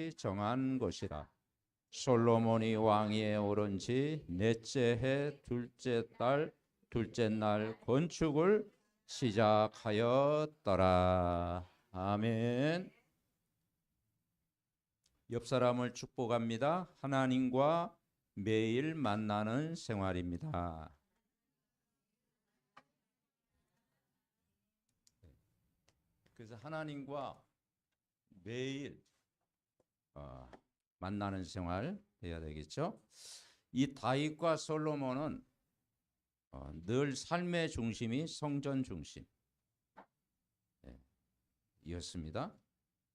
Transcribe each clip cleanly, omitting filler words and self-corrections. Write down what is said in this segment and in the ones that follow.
하나님이 정한 것이라. 솔로몬이 왕위에 오른 지 넷째 해 둘째 달 둘째 날 건축을 시작하였더라. 아멘. 옆 사람을 축복합니다. 하나님과 매일 만나는 생활입니다. 그래서 하나님과 매일 만나는 생활 해야 되겠죠. 이 다윗과 솔로몬은 늘 삶의 중심이 성전 중심이었습니다.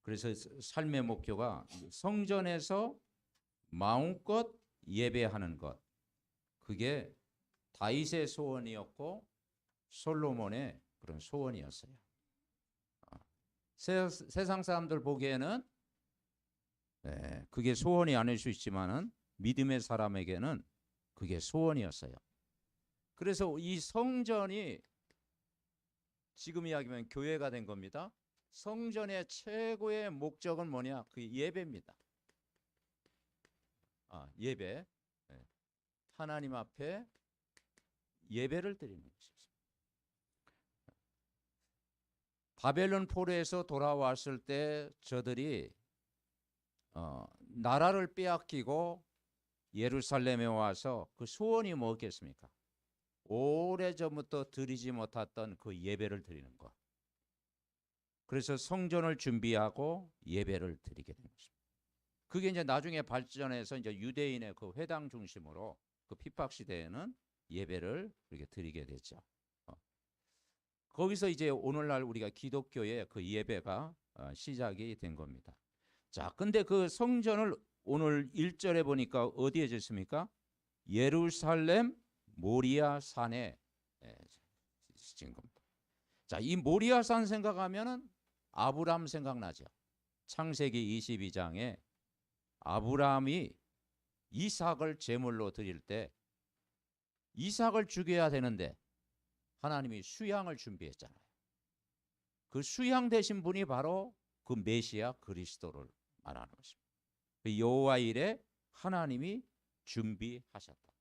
그래서 삶의 목표가 성전에서 마음껏 예배하는 것, 그게 다윗의 소원이었고 솔로몬의 그런 소원이었어요. 세상 사람들 보기에는 그게 소원이 아닐 수 있지만은 믿음의 사람에게는 그게 소원이었어요. 그래서 이 성전이 지금 이야기하면 교회가 된 겁니다. 성전의 최고의 목적은 뭐냐? 그 예배입니다. 예배. 하나님 앞에 예배를 드리는 것이죠. 바벨론 포로에서 돌아왔을 때 저들이 나라를 빼앗기고 예루살렘에 와서 그 소원이 뭐겠습니까? 오래전부터 드리지 못했던 그 예배를 드리는 것. 그래서 성전을 준비하고 예배를 드리게 된 것입니다. 그게 이제 나중에 발전해서 이제 유대인의 그 회당 중심으로 그 핍박 시대에는 예배를 그렇게 드리게 됐죠. 거기서 이제 오늘날 우리가 기독교의 그 예배가 시작이 된 겁니다. 자, 근데 그 성전을 오늘 1절에 보니까 어디에 짓습니까? 예루살렘 모리아 산에 지은 겁니다. 자, 이 모리아 산 생각하면은 아브람 생각나죠. 창세기 22장에 아브람이 이삭을 제물로 드릴 때 이삭을 죽여야 되는데 하나님이 수양을 준비했잖아요. 그 수양 되신 분이 바로 그 메시아 그리스도를 말하는 것입니다. 그 여호와 일에 하나님이 준비하셨다.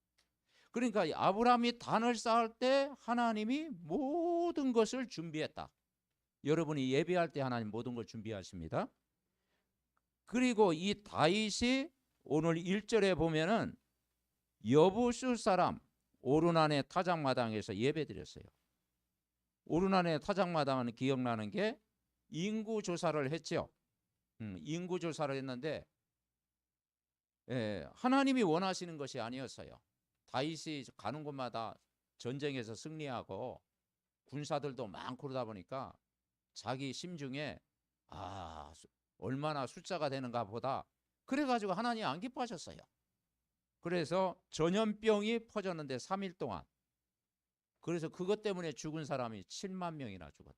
그러니까 아브라함이 단을 쌓을 때 하나님이 모든 것을 준비했다. 여러분이 예배할 때 하나님 모든 걸 준비하십니다. 그리고 이 다윗이 오늘 1절에 보면은 여부수 사람 오르난의 타작마당에서 예배드렸어요. 오르난의 타작마당은 기억나는 게 인구 조사를 했죠. 인구 조사를 했는데 하나님이 원하시는 것이 아니었어요. 다윗이 가는 곳마다 전쟁에서 승리하고 군사들도 많고 그러다 보니까 자기 심중에 얼마나 숫자가 되는가 보다 그래가지고 하나님 안 기뻐하셨어요. 그래서 전염병이 퍼졌는데 3일 동안 그래서 그것 때문에 죽은 사람이 7만 명이나 죽었더라.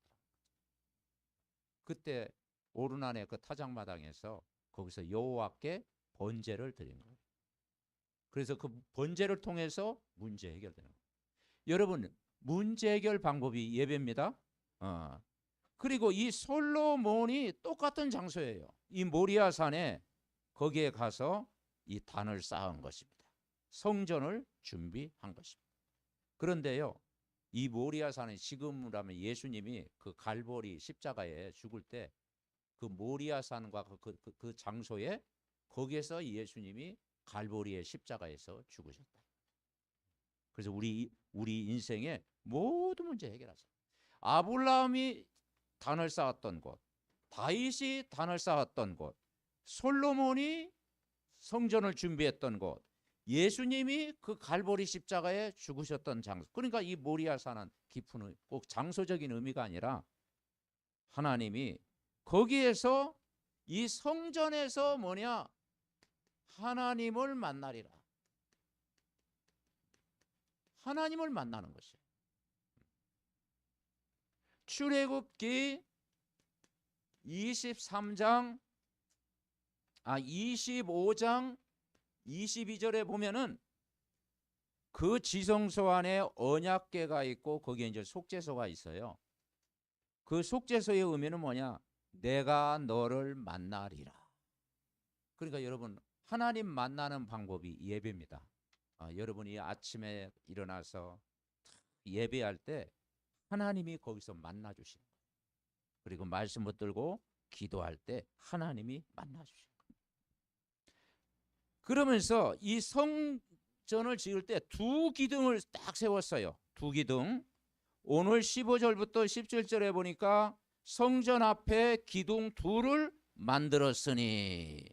그때 오르난의 그 타작마당에서 거기서 여호와께 번제를 드린 거예요. 그래서 그 번제를 통해서 문제 해결되는 거예요. 여러분 문제 해결 방법이 예배입니다. 그리고 이 솔로몬이 똑같은 장소예요. 이 모리아 산에 거기에 가서 이 단을 쌓은 것입니다. 성전을 준비한 것입니다. 그런데요, 이 모리아 산은 지금이라면 예수님이 그 갈보리 십자가에 죽을 때 그 모리아 산과 그 장소에 거기에서 예수님이 갈보리의 십자가에서 죽으셨다. 그래서 우리 인생의 모든 문제 해결하세요. 아브라함이 단을 쌓았던 곳, 다윗이 단을 쌓았던 곳, 솔로몬이 성전을 준비했던 곳, 예수님이 그 갈보리 십자가에 죽으셨던 장소. 그러니까 이 모리아 산은 깊은 꼭 장소적인 의미가 아니라 하나님이 거기에서 이 성전에서 뭐냐? 하나님을 만나리라. 하나님을 만나는 것이에요. 출애굽기 25장 22절에 보면은 그 지성소 안에 언약궤가 있고 거기에 이제 속죄소가 있어요. 그 속죄소의 의미는 뭐냐? 내가 너를 만나리라. 그러니까 여러분 하나님 만나는 방법이 예배입니다. 여러분이 아침에 일어나서 예배할 때 하나님이 거기서 만나 주시는 거예요. 그리고 말씀 붙들고 기도할 때 하나님이 만나 주시는 거예요. 그러면서 이 성전을 지을 때 두 기둥을 딱 세웠어요. 두 기둥. 오늘 15절부터 17절에 보니까 성전 앞에 기둥 둘을 만들었으니,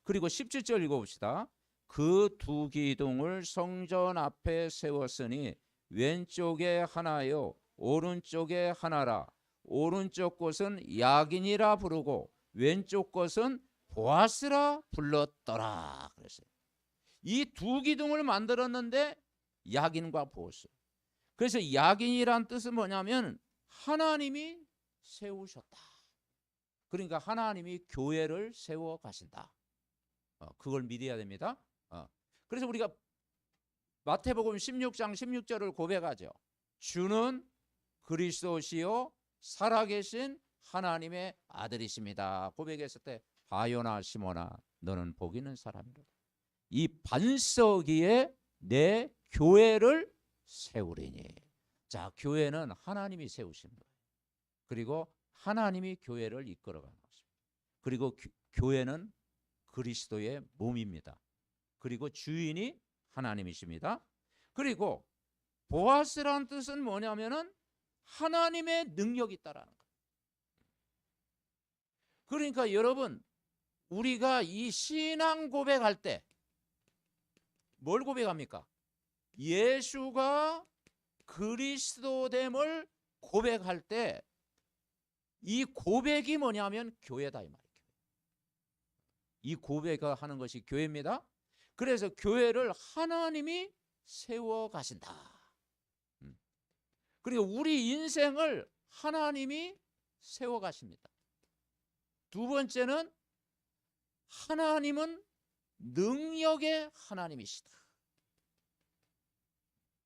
그리고 17절 읽어봅시다. 그 두 기둥을 성전 앞에 세웠으니 왼쪽에 하나요 오른쪽에 하나라. 오른쪽 곳은 야긴이라 부르고 왼쪽 곳은 보아스라 불렀더라 그랬어요. 이 두 기둥을 만들었는데 야긴과 보아스. 그래서 야긴이란 뜻은 뭐냐면 하나님이 세우셨다. 그러니까 하나님이 교회를 세워 가신다. 그걸 믿어야 됩니다. 그래서 우리가 마태복음 16장 16절을 고백하죠. 주는 그리스도시요 살아계신 하나님의 아들이십니다. 고백했을 때 바요나 시모나 너는 복 있는 사람이로다. 이 반석 위에 내 교회를 세우리니. 자, 교회는 하나님이 세우신 거예요. 그리고 하나님이 교회를 이끌어가는 것입니다. 그리고 교회는 그리스도의 몸입니다. 그리고 주인이 하나님이십니다. 그리고 보아스라는 뜻은 뭐냐면은 하나님의 능력이 있다라는 거예요. 그러니까 여러분 우리가 이 신앙 고백할 때 뭘 고백합니까? 예수가 그리스도됨을 고백할 때 이 고백이 뭐냐면 교회다 이 말이에요. 이 고백을 하는 것이 교회입니다. 그래서 교회를 하나님이 세워 가신다. 그리고 우리 인생을 하나님이 세워 가십니다. 두 번째는 하나님은 능력의 하나님이시다.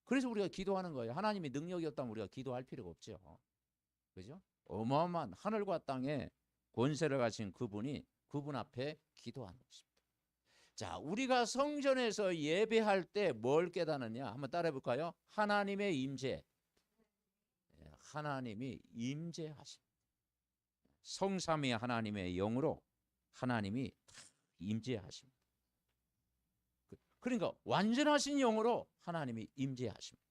그래서 우리가 기도하는 거예요. 하나님이 능력이 없다면 우리가 기도할 필요가 없죠. 그죠? 어마어마한 하늘과 땅에 권세를 가진 그분이 그분 앞에 기도하는 것입니다. 자, 우리가 성전에서 예배할 때 뭘 깨닫느냐? 한번 따라해 볼까요? 하나님의 임재. 하나님이 임재하십니다. 성삼위 하나님의 영으로 하나님이 임재하십니다. 그러니까 완전하신 영으로 하나님이 임재하십니다.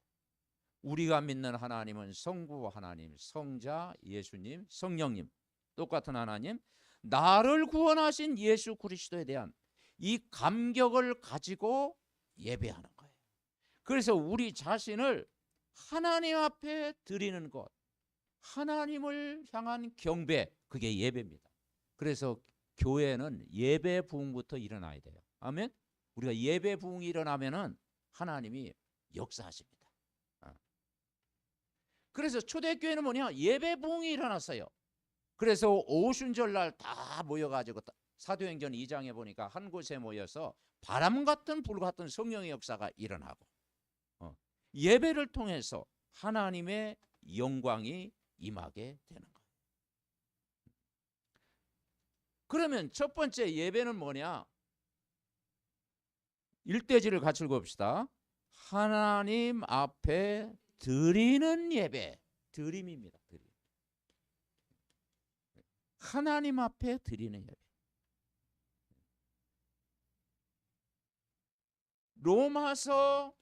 우리가 믿는 하나님은 성부 하나님, 성자 예수님, 성령님, 똑같은 하나님, 나를 구원하신 예수 그리스도에 대한 이 감격을 가지고 예배하는 거예요. 그래서 우리 자신을 하나님 앞에 드리는 것, 하나님을 향한 경배, 그게 예배입니다. 그래서 교회는 예배 부흥부터 일어나야 돼요. 아멘. 우리가 예배 부흥이 일어나면은 하나님이 역사하십니다. 그래서 초대교회는 뭐냐? 예배 부흥이 일어났어요. 그래서 오순절날 다 모여가지고 사도행전 2장에 보니까 한 곳에 모여서 바람 같은 불 같은 성령의 역사가 일어나고 예배를 통해서 하나님의 영광이 임하게 되는 거예요. 그러면 첫 번째 예배는 뭐냐? 일대지를 같이 읽어봅시다. 하나님 앞에 드리는 예배. 드림입니다. 드림. 하나님 앞에 드리는 예배. 로마서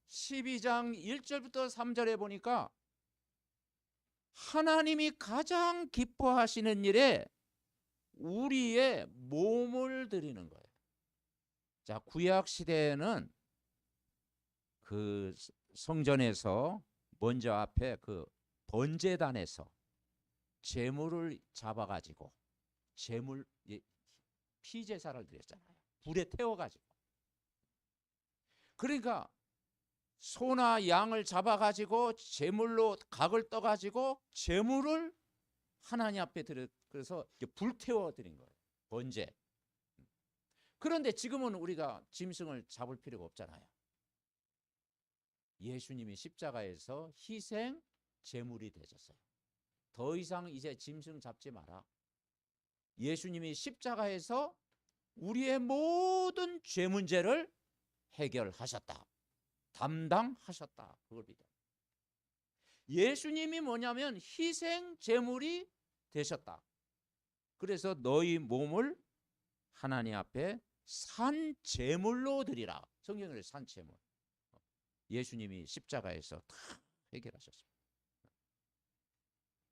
12장 1절부터 3절에 보니까 하나님이 가장 기뻐하시는 일에 우리의 몸을 드리는 거예요. 자, 구약 시대에는 그 성전에서 먼저 앞에 그 번제단에서 제물을 잡아가지고 제물 피제사를 드렸잖아요. 불에 태워가지고. 그러니까 소나 양을 잡아가지고 제물로 각을 떠가지고 제물을 하나님 앞에 드려, 그래서 불태워 드린 거예요. 번제. 그런데 지금은 우리가 짐승을 잡을 필요가 없잖아요. 예수님이 십자가에서 희생 제물이 되셨어요. 더 이상 이제 짐승 잡지 마라. 예수님이 십자가에서 우리의 모든 죄 문제를 해결하셨다. 담당하셨다. 그걸 믿어요. 예수님이 뭐냐면 희생 제물이 되셨다. 그래서 너희 몸을 하나님 앞에 산 제물로 드리라. 성경에 산 제물. 예수님이 십자가에서 다 해결하셨습니다.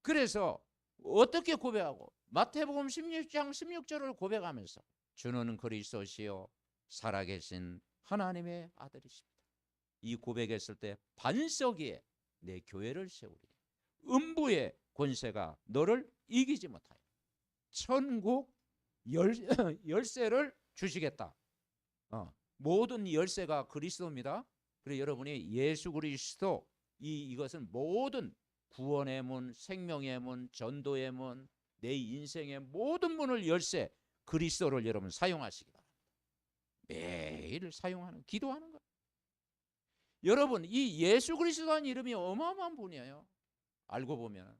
그래서 어떻게 고백하고 마태복음 16장 16절을 고백하면서 주는 그리스도시요 살아계신 하나님의 아들이십니다. 이 고백했을 때 반석 위에 내 교회를 세우리니 음부의 권세가 너를 이기지 못하여 천국 열쇠를 주시겠다. 모든 열쇠가 그리스도입니다. 그래서 여러분이 예수 그리스도 이것은 모든 구원의 문, 생명의 문, 전도의 문, 내 인생의 모든 문을 열쇠 그리스도를 여러분 사용하시기 바랍니다. 매일 사용하는 기도하는 거예요. 여러분 이 예수 그리스도라는 이름이 어마어마한 분이에요. 알고 보면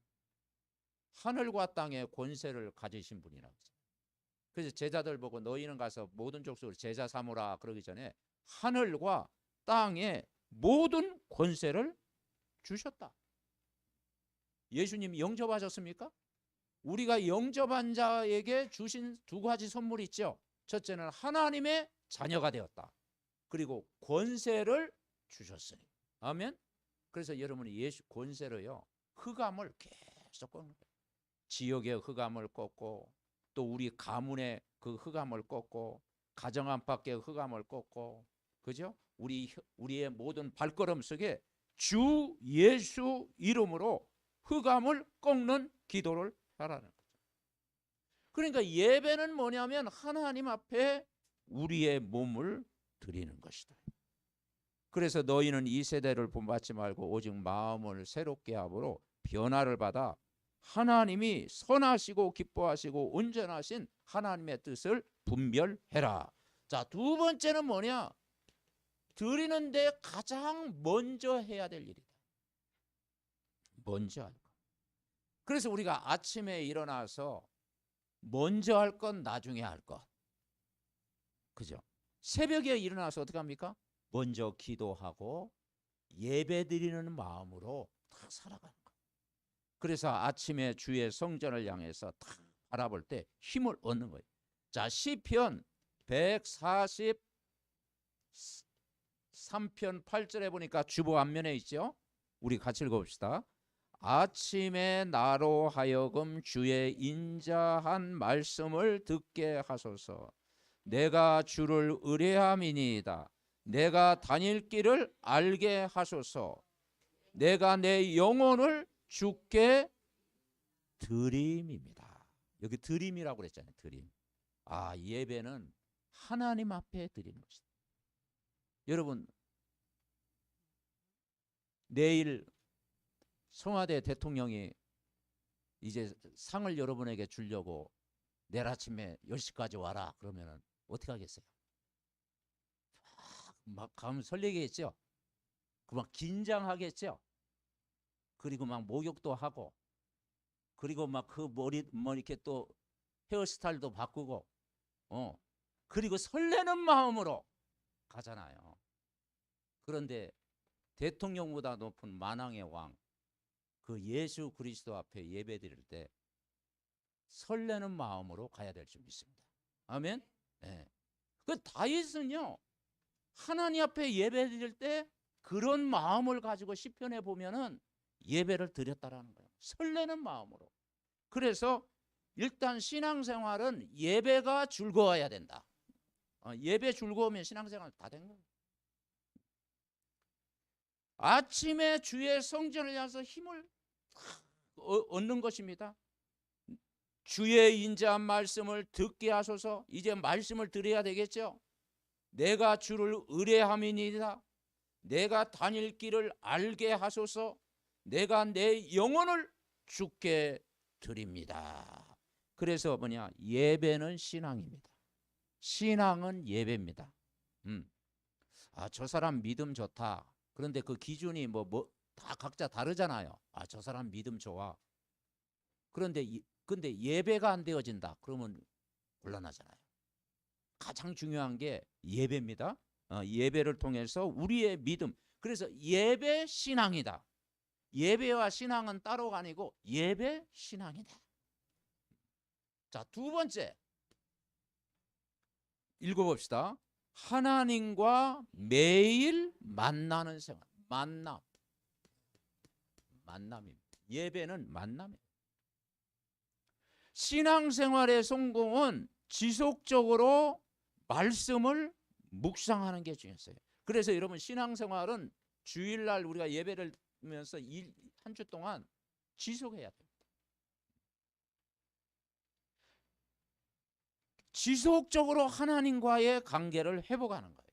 하늘과 땅의 권세를 가지신 분이라고. 그래서 제자들 보고 너희는 가서 모든 족속을 제자 삼으라 그러기 전에 하늘과 땅의 모든 권세를 주셨다. 예수님 영접하셨습니까? 우리가 영접한 자에게 주신 두 가지 선물이 있죠. 첫째는 하나님의 자녀가 되었다. 그리고 권세를 주셨으니. 아멘. 그래서 여러분이 예수 권세로요 흑암을 계속 꺾는 거예요. 지역의 흑암을 꺾고 또 우리 가문의 그 흑암을 꺾고 가정 안팎의 흑암을 꺾고 그죠? 우리의 모든 발걸음 속에 주 예수 이름으로 흑암을 꺾는 기도를 하라는 거죠. 그러니까 예배는 뭐냐면 하나님 앞에 우리의 몸을 드리는 것이다. 그래서 너희는 이 세대를 본받지 말고 오직 마음을 새롭게 함으로 변화를 받아 하나님이 선하시고 기뻐하시고 온전하신 하나님의 뜻을 분별해라. 자, 두 번째는 뭐냐? 드리는데 가장 먼저 해야 될 일이다. 먼저 할 것. 그래서 우리가 아침에 일어나서 먼저 할 건 나중에 할 것. 그죠? 새벽에 일어나서 어떻게 합니까? 먼저 기도하고 예배 드리는 마음으로 다 살아가는 것. 그래서 아침에 주의 성전을 향해서 다 바라볼 때 힘을 얻는 거예요. 자, 시편 143편 8절에 보니까 주보 앞면에 있죠. 우리 같이 읽어봅시다. 아침에 나로 하여금 주의 인자한 말씀을 듣게 하소서. 내가 주를 의뢰함이니이다. 내가 다닐 길을 알게 하소서. 내가 내 영혼을 주께 드림입니다. 여기 드림이라고 그랬잖아요. 드림. 아, 예배는 하나님 앞에 드리는 것이다. 여러분 내일 청와대 대통령이 이제 상을 여러분에게 주려고 내일 아침에 10시까지 와라 그러면 어떻게 하겠어요? 막 가면 설레겠죠. 막 긴장하겠죠. 그리고 막 목욕도 하고 그리고 막 그 머리 이렇게 또 헤어스타일도 바꾸고 그리고 설레는 마음으로 가잖아요. 그런데 대통령보다 높은 만왕의 왕 그 예수 그리스도 앞에 예배 드릴 때 설레는 마음으로 가야 될 줄 믿습니다. 아멘. 네. 그 다윗은요 하나님 앞에 예배 드릴 때 그런 마음을 가지고 시편에 보면은 예배를 드렸다라는 거예요. 설레는 마음으로. 그래서 일단 신앙생활은 예배가 즐거워야 된다. 예배 즐거우면 신앙생활 다 된 거예요. 아침에 주의 성전을 향해서 힘을 얻는 것입니다. 주의 인자한 말씀을 듣게 하소서. 이제 말씀을 드려야 되겠죠. 내가 주를 의뢰함이니이다. 내가 다닐 길을 알게 하소서. 내가 내 영혼을 주께 드립니다. 그래서 뭐냐? 예배는 신앙입니다. 신앙은 예배입니다. 저 사람 믿음 좋다. 그런데 그 기준이 다 각자 다르잖아요. 저 사람 믿음 좋아. 근데 예배가 안 되어진다. 그러면 곤란하잖아요. 가장 중요한 게 예배입니다. 예배를 통해서 우리의 믿음. 그래서 예배 신앙이다. 예배와 신앙은 따로가 아니고 예배 신앙이다. 자, 두 번째 읽어봅시다. 하나님과 매일 만나는 생활. 만남입니다. 예배는 만남이에요. 신앙생활의 성공은 지속적으로 말씀을 묵상하는 게 중요했어요. 그래서 여러분 신앙생활은 주일날 우리가 예배를 하면서 한 주 동안 지속해야 돼요. 지속적으로 하나님과의 관계를 회복하는 거예요.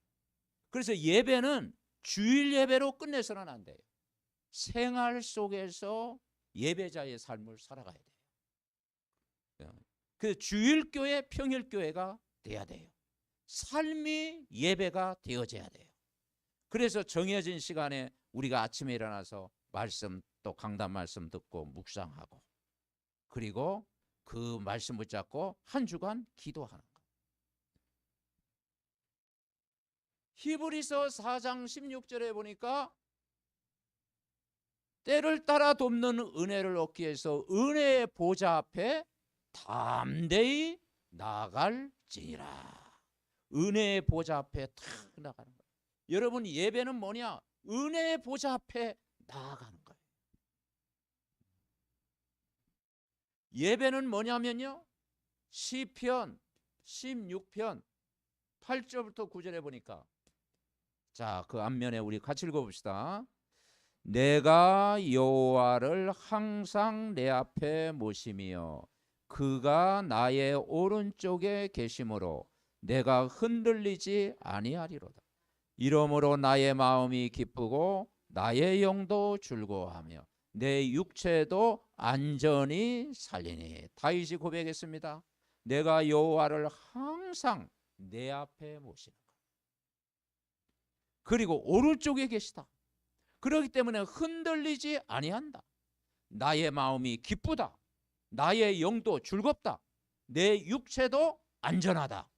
그래서 예배는 주일 예배로 끝내서는 안 돼요. 생활 속에서 예배자의 삶을 살아가야 돼요. 그래서 주일교회, 평일교회가 돼야 돼요. 삶이 예배가 되어져야 돼요. 그래서 정해진 시간에 우리가 아침에 일어나서 말씀 또 강단 말씀 듣고 묵상하고 그리고 그 말씀 붙잡고 한 주간 기도하는 것. 히브리서 4장 16절에 보니까 때를 따라 돕는 은혜를 얻기 위해서 은혜의 보좌 앞에 담대히 나아갈지니라. 은혜의 보좌 앞에 탁 나가는 거예요. 여러분 예배는 뭐냐? 은혜의 보좌 앞에 나아가는 거예요. 예배는 뭐냐면요. 시편 16편 8절부터 9절에 보니까 자, 그 앞면에 우리 같이 읽어봅시다. 내가 여호와를 항상 내 앞에 모시며 그가 나의 오른쪽에 계심으로 내가 흔들리지 아니하리로다. 이러므로 나의 마음이 기쁘고 나의 영도 즐거워하며 내 육체도 안전히 살리니. 다윗이 고백했습니다. 내가 여호와를 항상 내 앞에 모시는 것. 그리고 오른쪽에 계시다. 그렇기 때문에 흔들리지 아니한다. 나의 마음이 기쁘다. 나의 영도 즐겁다. 내 육체도 안전하다.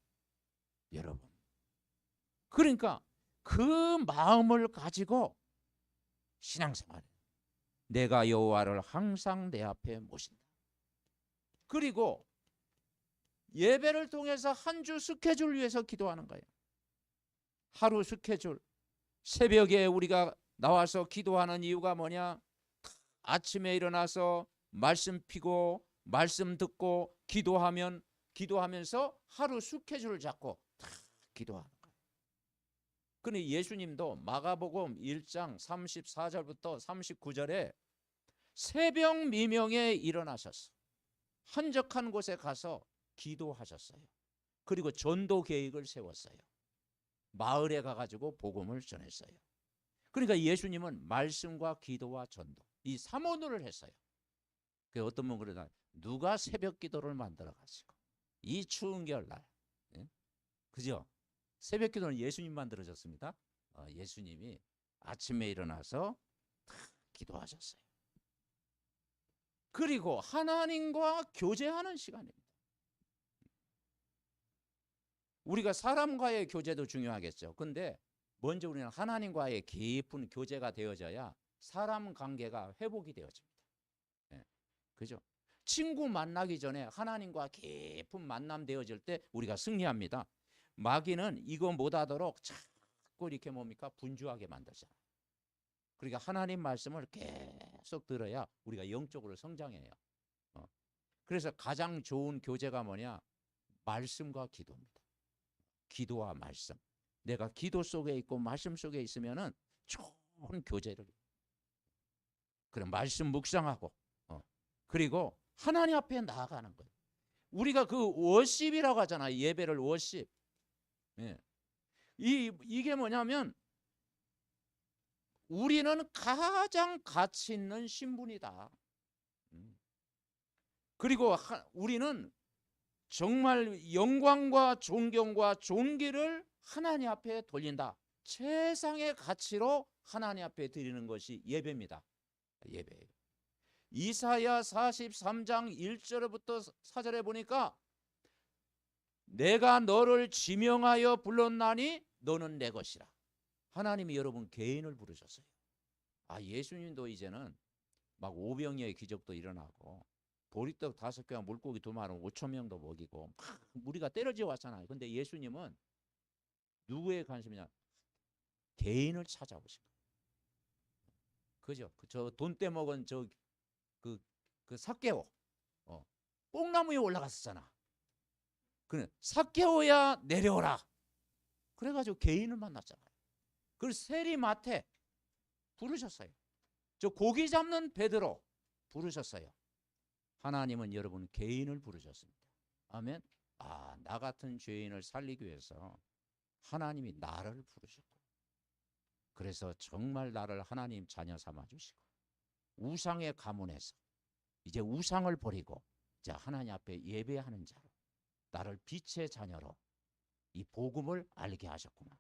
여러분, 그러니까 그 마음을 가지고 신앙생활, 내가 여호와를 항상 내 앞에 모신다. 그리고 예배를 통해서 한 주 스케줄 위해서 기도하는 거예요. 하루 스케줄. 새벽에 우리가 나와서 기도하는 이유가 뭐냐? 아침에 일어나서 말씀 피고 말씀 듣고 기도하면서 하루 스케줄을 잡고 다 기도하는 거예요. 근데 예수님도 마가복음 1장 34절부터 39절에 새벽 미명에 일어나셨어. 한적한 곳에 가서 기도하셨어요. 그리고 전도 계획을 세웠어요. 마을에 가가지고 복음을 전했어요. 그러니까 예수님은 말씀과 기도와 전도 이 3원을 했어요. 그 어떤 분은 그러나 누가 새벽 기도를 만들어 가지고 이 추운 겨울날, 그죠? 새벽 기도는 예수님 만들어졌습니다. 예수님이 아침에 일어나서 다 기도하셨어요. 그리고 하나님과 교제하는 시간입니다. 우리가 사람과의 교제도 중요하겠죠. 근데 먼저 우리는 하나님과의 깊은 교제가 되어져야 사람 관계가 회복이 되어집니다. 그죠? 친구 만나기 전에 하나님과 깊은 만남 되어질 때 우리가 승리합니다. 마귀는 이거 못하도록 자꾸 이렇게 뭡니까? 분주하게 만들잖아요. 그러니까 하나님 말씀을 계속 들어야 우리가 영적으로 성장해요. 그래서 가장 좋은 교제가 뭐냐? 말씀과 기도입니다. 기도와 말씀. 내가 기도 속에 있고 말씀 속에 있으면은 좋은 교제를. 그럼 말씀 묵상하고, 그리고 하나님 앞에 나아가는 거예요. 우리가 그 워십이라고 하잖아요. 예배를 워십. 이게 뭐냐면 우리는 가장 가치 있는 신분이다. 그리고 우리는 정말 영광과 존경과 존귀를 하나님 앞에 돌린다. 최상의 가치로 하나님 앞에 드리는 것이 예배입니다. 예배예요. 이사야 43장 1절부터 4절에 보니까 내가 너를 지명하여 불렀나니 너는 내 것이라. 하나님이 여러분 개인을 부르셨어요. 예수님도 이제는 막 오병이어의 기적도 일어나고 보리떡 5개와 물고기 2마리 5,000명도 먹이고 막 무리가 때려져 왔잖아요. 근데 예수님은 누구의 관심이냐? 개인을 찾아오신 거예요. 그죠? 저 돈 떼먹은 그 삭개오 뽕나무 위에 올라갔었잖아. 그래 삭개오야 내려오라. 그래가지고 개인을 만났잖아요. 그걸 세리마태 부르셨어요. 저 고기 잡는 베드로 부르셨어요. 하나님은 여러분 개인을 부르셨습니다. 아멘. 나 같은 죄인을 살리기 위해서 하나님이 나를 부르셨고, 그래서 정말 나를 하나님 자녀 삼아 주시고, 우상의 가문에서 이제 우상을 버리고 이제 하나님 앞에 예배하는 자로, 나를 빛의 자녀로 이 복음을 알게 하셨구나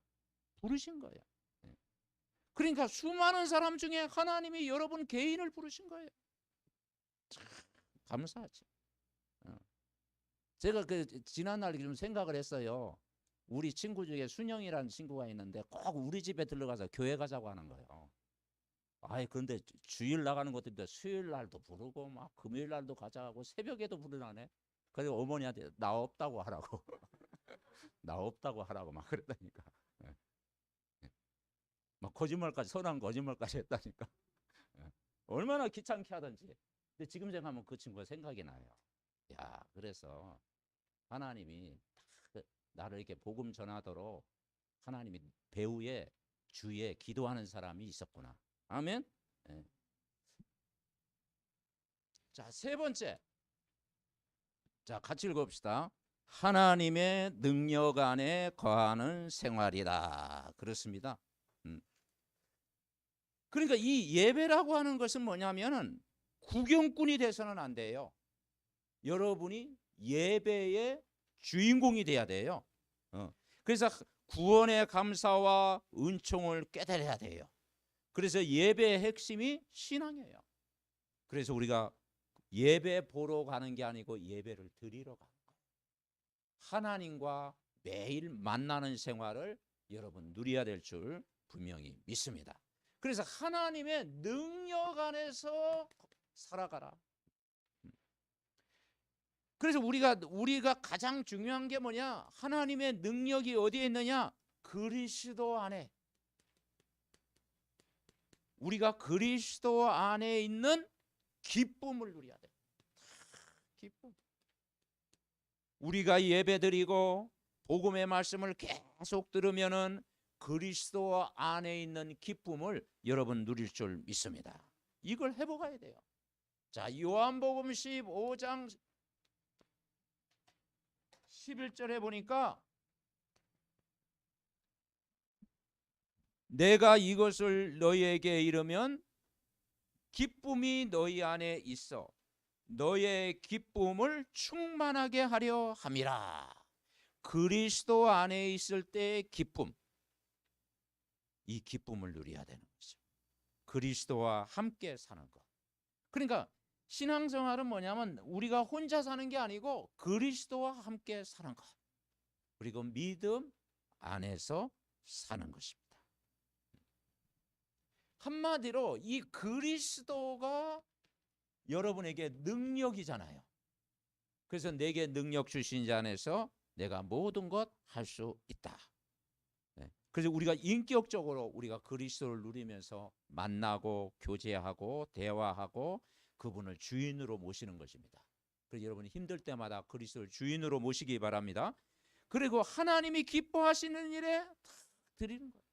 부르신 거예요. 그러니까 수많은 사람 중에 하나님이 여러분 개인을 부르신 거예요. 참 감사하죠. 제가 지난날 좀 생각을 했어요. 우리 친구 중에 순영이라는 친구가 있는데 꼭 우리 집에 들러가서 교회 가자고 하는 거예요. 근데 주일 나가는 것도 있는데 수요일 날도 부르고 막 금요일 날도 가자고 새벽에도 부르라네. 그래서 어머니한테 나 없다고 하라고 나 없다고 하라고 막 그랬다니까. 막 거짓말까지, 선한 거짓말까지 했다니까. 얼마나 귀찮게 하던지. 근데 지금 생각하면 그 친구가 생각이 나요. 그래서 하나님이 나를 이렇게 복음 전하도록 하나님이 배후에 주위에 기도하는 사람이 있었구나. 아멘. 자, 세 번째. 자, 같이 읽어봅시다. 하나님의 능력 안에 거하는 생활이다. 그렇습니다. 그러니까 이 예배라고 하는 것은 뭐냐면은 구경꾼이 돼서는 안 돼요. 여러분이 예배의 주인공이 돼야 돼요. 그래서 구원의 감사와 은총을 깨달아야 돼요. 그래서 예배의 핵심이 신앙이에요. 그래서 우리가 예배 보러 가는 게 아니고 예배를 드리러 가는 거예요. 하나님과 매일 만나는 생활을 여러분 누려야 될 줄 분명히 믿습니다. 그래서 하나님의 능력 안에서 살아가라. 그래서 우리가 가장 중요한 게 뭐냐? 하나님의 능력이 어디에 있느냐? 그리스도 안에. 우리가 그리스도 안에 있는 기쁨을 누려야 돼. 기쁨. 우리가 예배드리고 복음의 말씀을 계속 들으면은 그리스도 안에 있는 기쁨을 여러분 누릴 줄 믿습니다. 이걸 해보아야 돼요. 자, 요한복음 15장 11절에 보니까 내가 이것을 너희에게 이르면 기쁨이 너희 안에 있어 너의 기쁨을 충만하게 하려 함이라. 그리스도 안에 있을 때의 기쁨, 이 기쁨을 누려야 되는 거죠. 그리스도와 함께 사는 것. 그러니까 신앙생활은 뭐냐면 우리가 혼자 사는 게 아니고 그리스도와 함께 사는 것. 그리고 믿음 안에서 사는 것입니다. 한마디로 이 그리스도가 여러분에게 능력이잖아요. 그래서 내게 능력 주신 자 안에서 내가 모든 것 할 수 있다. 그래서 우리가 인격적으로 우리가 그리스도를 누리면서 만나고 교제하고 대화하고 그분을 주인으로 모시는 것입니다. 그래서 여러분이 힘들 때마다 그리스도를 주인으로 모시기 바랍니다. 그리고 하나님이 기뻐하시는 일에 다 드리는 거예요.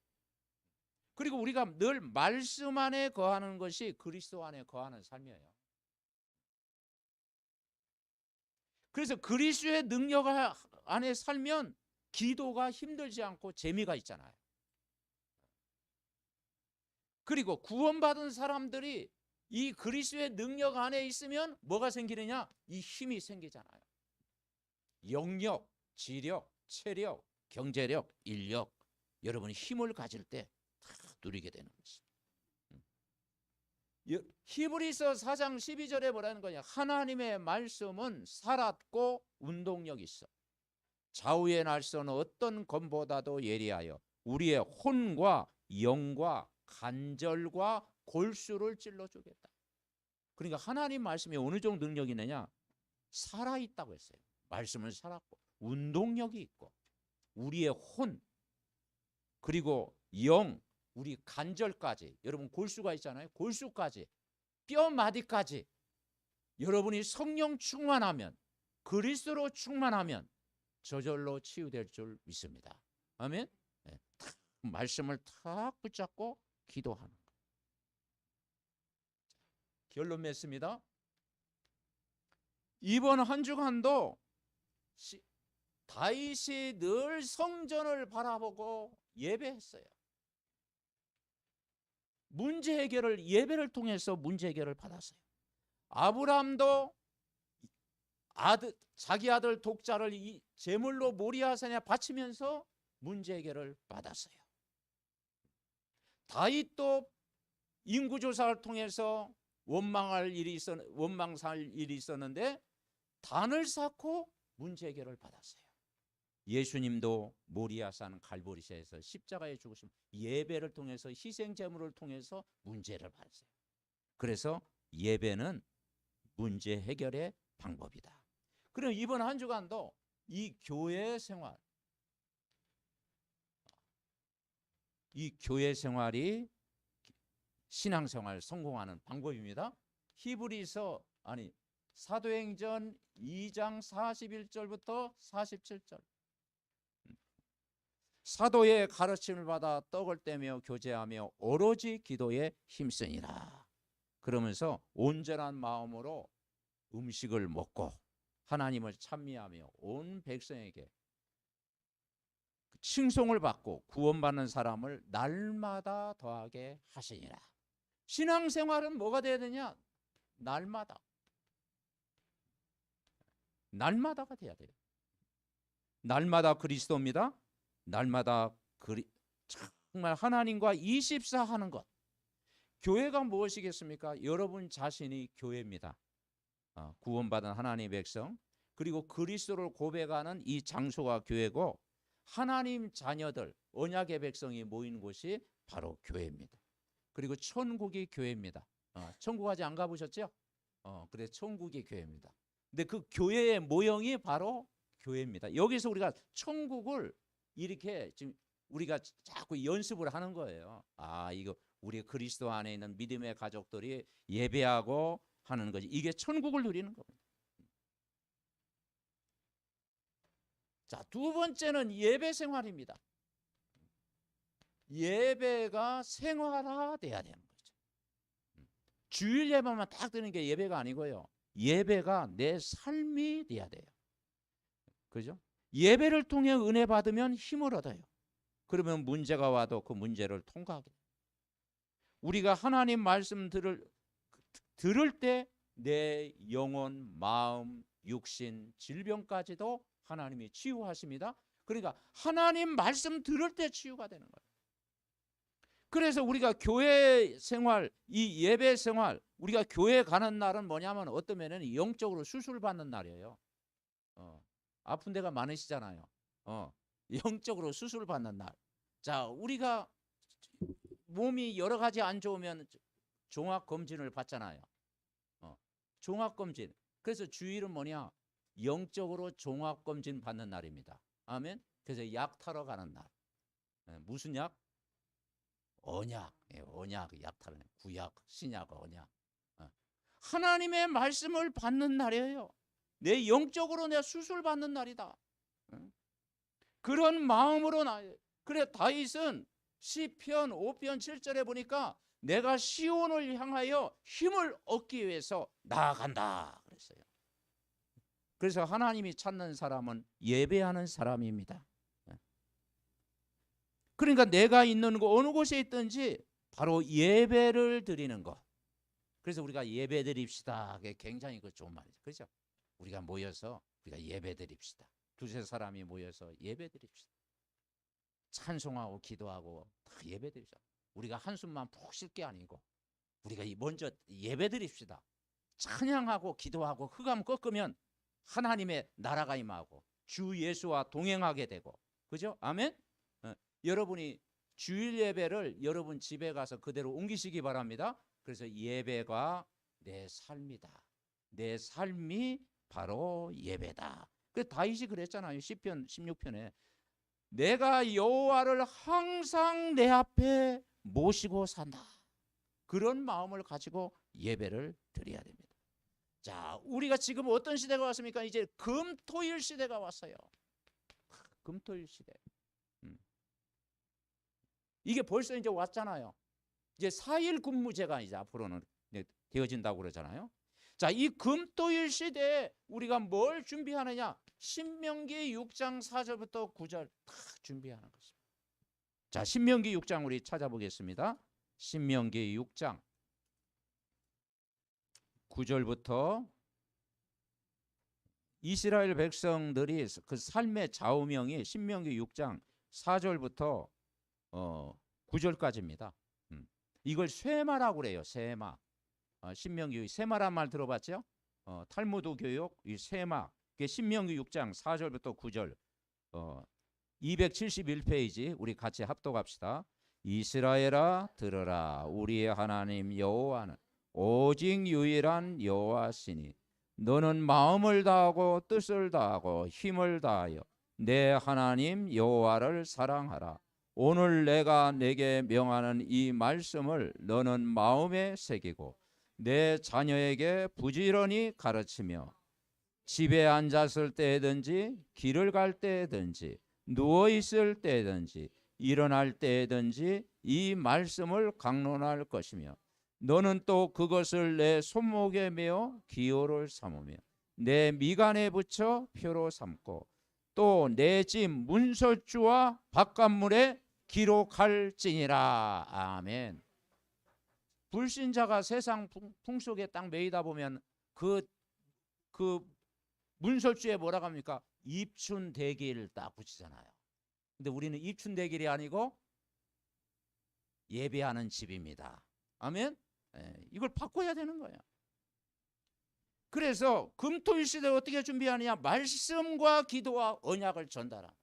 그리고 우리가 늘 말씀 안에 거하는 것이 그리스도 안에 거하는 삶이에요. 그래서 그리스도의 능력 안에 살면 기도가 힘들지 않고 재미가 있잖아요. 그리고 구원받은 사람들이 이 그리스도의 능력 안에 있으면 뭐가 생기느냐? 이 힘이 생기잖아요. 영력, 지력, 체력, 경제력, 인력, 여러분이 힘을 가질 때 다 누리게 되는 것입니다. 히브리서 4장 12절에 뭐라는 거냐? 하나님의 말씀은 살았고 운동력이 있어. 좌우의 날선 어떤 검보다도 예리하여 우리의 혼과 영과 간절과 골수를 찔러주겠다. 그러니까 하나님 말씀이 어느 정도 능력이 있느냐? 살아있다고 했어요. 말씀은 살았고 운동력이 있고 우리의 혼 그리고 영 우리 간절까지, 여러분 골수가 있잖아요. 골수까지, 뼈마디까지 여러분이 성령 충만하면, 그리스도로 충만하면 저절로 치유될 줄 믿습니다. 아멘. 네. 말씀을 탁 붙잡고 기도하는 것. 결론 맺습니다. 이번 한 주간도 다윗이 늘 성전을 바라보고 예배했어요. 문제 해결을 예배를 통해서 문제 해결을 받았어요. 아브라함도 자기 아들 독자를 제물로 모리아산에 바치면서 문제 해결을 받았어요. 다윗도 인구조사를 통해서 원망할 일이 있었는데 단을 쌓고 문제 해결을 받았어요. 예수님도 모리아산 갈보리새에서 십자가에 죽으심 예배를 통해서 희생 제물을 통해서 문제를 받았어요. 그래서 예배는 문제 해결의 방법이다. 그럼 이번 한 주간도 이 교회 생활이 신앙생활 성공하는 방법입니다. 사도행전 2장 41절부터 47절. 사도의 가르침을 받아 떡을 떼며 교제하며 오로지 기도에 힘쓰니라. 그러면서 온전한 마음으로 음식을 먹고 하나님을 찬미하며 온 백성에게 칭송을 받고 구원받는 사람을 날마다 더하게 하시니라. 신앙생활은 뭐가 돼야 되냐? 날마다가 돼야 돼요. 날마다 그리스도입니다. 날마다 정말 하나님과 24 하는 것. 교회가 무엇이겠습니까? 여러분 자신이 교회입니다. 구원받은 하나님의 백성, 그리고 그리스도를 고백하는 이 장소가 교회고, 하나님 자녀들, 언약의 백성이 모인 곳이 바로 교회입니다. 그리고 천국이 교회입니다. 천국 아직 안 가보셨죠? 그래서 천국이 교회입니다. 근데 그 교회의 모형이 바로 교회입니다. 여기서 우리가 천국을 이렇게 지금 우리가 자꾸 연습을 하는 거예요. 이거 우리 그리스도 안에 있는 믿음의 가족들이 예배하고 하는 거지. 이게 천국을 누리는 겁니다. 자, 두 번째는 예배 생활입니다. 예배가 생활화돼야 되는 거죠. 주일 예배만 딱 드는 게 예배가 아니고요. 예배가 내 삶이 돼야 돼요. 그죠? 예배를 통해 은혜 받으면 힘을 얻어요. 그러면 문제가 와도 그 문제를 통과하게 돼요. 우리가 하나님 말씀 들을 때 내 영혼, 마음, 육신, 질병까지도 하나님이 치유하십니다. 그러니까 하나님 말씀 들을 때 치유가 되는 거예요. 그래서 우리가 교회 생활, 이 예배 생활, 우리가 교회 가는 날은 뭐냐면 어떤 면에는 영적으로 수술받는 날이에요. 아픈 데가 많으시잖아요. 영적으로 수술받는 날. 자, 우리가 몸이 여러 가지 안 좋으면 종합검진을 받잖아요. 종합검진. 그래서 주일은 뭐냐? 영적으로 종합검진 받는 날입니다. 아멘. 그래서 약 타러 가는 날. 무슨 약? 언약. 언약 약 타러. 구약, 신약, 언약. 하나님의 말씀을 받는 날이에요. 내 영적으로 내 수술 받는 날이다. 그런 마음으로 그래 다윗은 시편 5편 7절에 보니까 내가 시온을 향하여 힘을 얻기 위해서 나아간다 그랬어요. 그래서 하나님이 찾는 사람은 예배하는 사람입니다. 그러니까 내가 있는 곳 어느 곳에 있든지 바로 예배를 드리는 것. 그래서 우리가 예배 드립시다. 그게 굉장히 좋은 말이죠. 그렇죠? 우리가 모여서 우리가 예배 드립시다. 두세 사람이 모여서 예배 드립시다. 찬송하고 기도하고 다 예배 드립시다. 우리가 한숨만 푹 쉴 게 아니고 우리가 먼저 예배 드립시다. 찬양하고 기도하고 흑암 꺾으면 하나님의 나라가 임하고 주 예수와 동행하게 되고, 그죠? 아멘. 여러분이 주일 예배를 여러분 집에 가서 그대로 옮기시기 바랍니다. 그래서 예배가 내 삶이다. 내 삶이 바로 예배다. 그 다윗이 그랬잖아요. 시편 16편에 내가 여호와를 항상 내 앞에 모시고 산다. 그런 마음을 가지고 예배를 드려야 됩니다. 자, 우리가 지금 어떤 시대가 왔습니까? 이제 금토일 시대가 왔어요. 금토일 시대. 이게 벌써 이제 왔잖아요. 이제 4일 근무제가 이제 앞으로는 되어진다고 그러잖아요. 자, 이 금토일 시대에 우리가 뭘 준비하느냐? 신명기 6장 4절부터 9절 다 준비하는 것입니다. 자, 신명기 6장 우리 찾아보겠습니다. 신명기 6장 9절부터 이스라엘 백성들이 그 삶의 좌우명이 신명기 6장 4절부터 9절까지입니다. 이걸 쇠마라고 그래요. 쇠마. 신명기 쇠마란 말 들어봤죠? 탈무드 교육 이 쇠마. 신명기 6장 4절부터 9절 271페이지 우리 같이 합독합시다. 이스라엘아 들으라. 우리의 하나님 여호와는 오직 유일한 여호와시니 너는 마음을 다하고 뜻을 다하고 힘을 다하여 내 하나님 여호와를 사랑하라. 오늘 내가 내게 명하는 이 말씀을 너는 마음에 새기고 내 자녀에게 부지런히 가르치며 집에 앉았을 때든지 길을 갈 때든지 누워 있을 때든지 일어날 때든지 이 말씀을 강론할 것이며 너는 또 그것을 내 손목에 메어 기호를 삼으며 내 미간에 붙여 표로 삼고 또 내 집 문설주와 바깥문에 기록할지니라. 아멘. 불신자가 세상 풍속에 딱 매이다 보면 그 문설주에 뭐라고 합니까? 입춘대길 딱 붙이잖아요. 근데 우리는 입춘대길이 아니고 예배하는 집입니다. 아멘. 이걸 바꿔야 되는 거예요. 그래서 금토일 시대 어떻게 준비하느냐? 말씀과 기도와 언약을 전달하는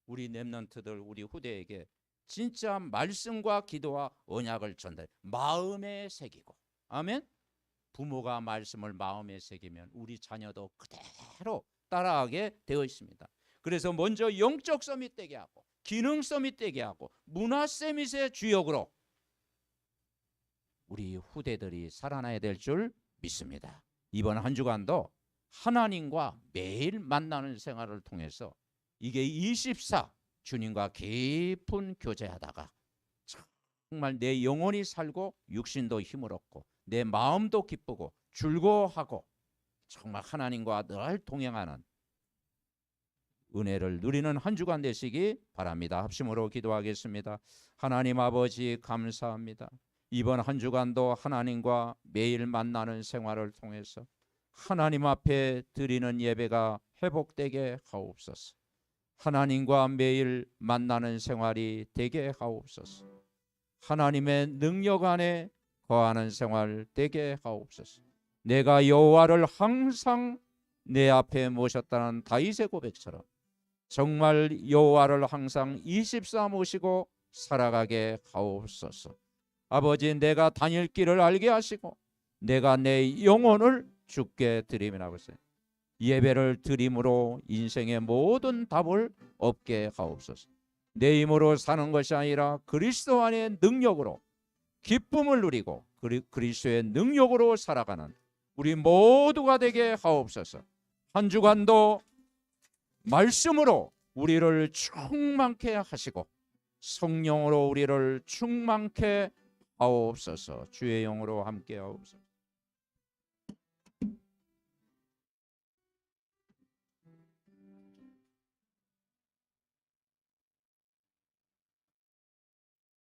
우리 렘넌트들 우리 후대에게 진짜 말씀과 기도와 언약을 전달 마음에 새기고 아멘. 부모가 말씀을 마음에 새기면 우리 자녀도 그대로 따라하게 되어 있습니다. 그래서 먼저 영적 서밋 되게 하고 기능 서밋 되게 하고 문화 서밋의 주역으로 우리 후대들이 살아나야 될 줄 믿습니다. 이번 한 주간도 하나님과 매일 만나는 생활을 통해서 이게 24 주님과 깊은 교제하다가 정말 내 영혼이 살고 육신도 힘을 얻고 내 마음도 기쁘고 즐거워하고 정말 하나님과 늘 동행하는 은혜를 누리는 한 주간 되시기 바랍니다. 합심으로 기도하겠습니다. 하나님 아버지 감사합니다. 이번 한 주간도 하나님과 매일 만나는 생활을 통해서 하나님 앞에 드리는 예배가 회복되게 하옵소서. 하나님과 매일 만나는 생활이 되게 하옵소서. 하나님의 능력 안에 거하는 생활 되게 하옵소서. 내가 여호와를 항상 내 앞에 모셨다는 다윗의 고백처럼 정말 여호와를 항상 24 모시고 살아가게 하옵소서. 아버지 내가 다닐 길을 알게 하시고 내가 내 영혼을 주께 드리면 아버지 예배를 드림으로 인생의 모든 답을 얻게 하옵소서. 내 힘으로 사는 것이 아니라 그리스도 안의 능력으로 기쁨을 누리고 그리스도의 능력으로 살아가는 우리 모두가 되게 하옵소서. 한 주간도 말씀으로 우리를 충만케 하시고 성령으로 우리를 충만케 하옵소서. 주의 영으로 함께 하옵소서.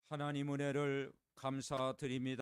하나님 은혜를 감사드립니다.